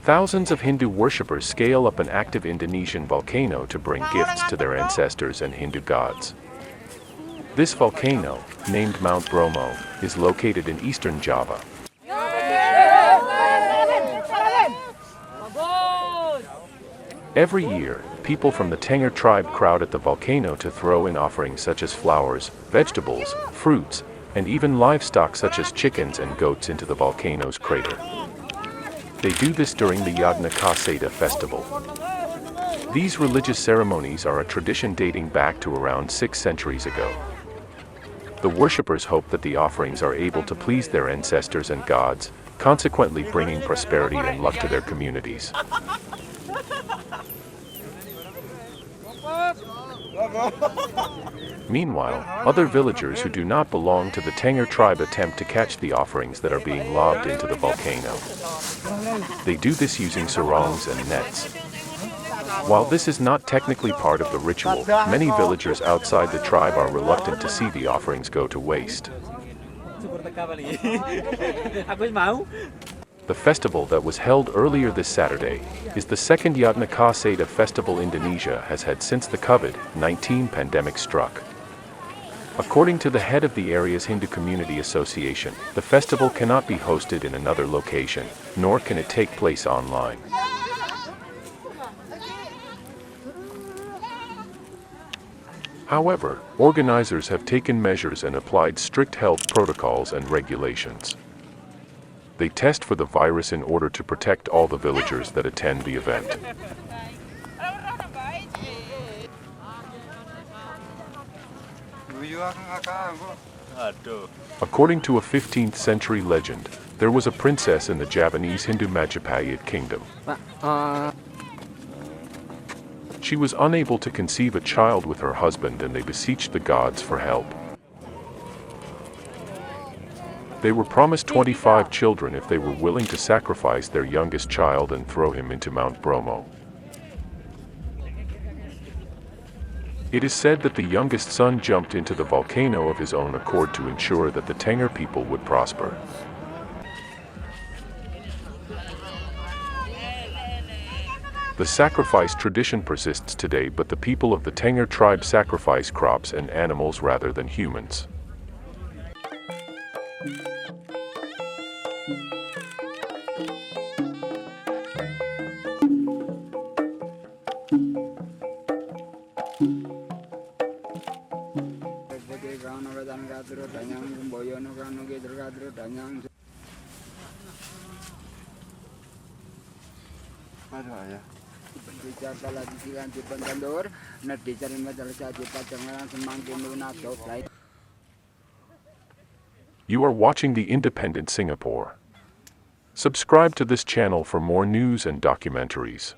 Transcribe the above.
Thousands of Hindu worshippers scale up an active Indonesian volcano to bring gifts to their ancestors and Hindu gods. This volcano, named Mount Bromo, is located in eastern Java. Every year, people from the Tengger tribe crowd at the volcano to throw in offerings such as flowers, vegetables, fruits, and even livestock such as chickens and goats into the volcano's crater. They do this during the Yadnya Kasada festival. These religious ceremonies are a tradition dating back to around 6 centuries ago. The worshippers hope that the offerings are able to please their ancestors and gods, consequently bringing prosperity and luck to their communities. Meanwhile, other villagers who do not belong to the Tengger tribe attempt to catch the offerings that are being lobbed into the volcano. They do this using sarongs and nets. While this is not technically part of the ritual, many villagers outside the tribe are reluctant to see the offerings go to waste. The festival that was held earlier this Saturday is the second Yadnya Kasada festival Indonesia has had since the COVID-19 pandemic struck. According to the head of the area's Hindu Community Association, the festival cannot be hosted in another location, nor can it take place online. However, organizers have taken measures and applied strict health protocols and regulations. They test for the virus in order to protect all the villagers that attend the event. According to a 15th century legend, there was a princess in the Javanese Hindu Majapahit kingdom. She was unable to conceive a child with her husband, and they beseeched the gods for help. They were promised 25 children if they were willing to sacrifice their youngest child and throw him into Mount Bromo. It is said that the youngest son jumped into the volcano of his own accord to ensure that the Tengger people would prosper. The sacrifice tradition persists today, but the people of the Tengger tribe sacrifice crops and animals rather than humans. You are watching The Independent Singapore. Subscribe to this channel for more news and documentaries.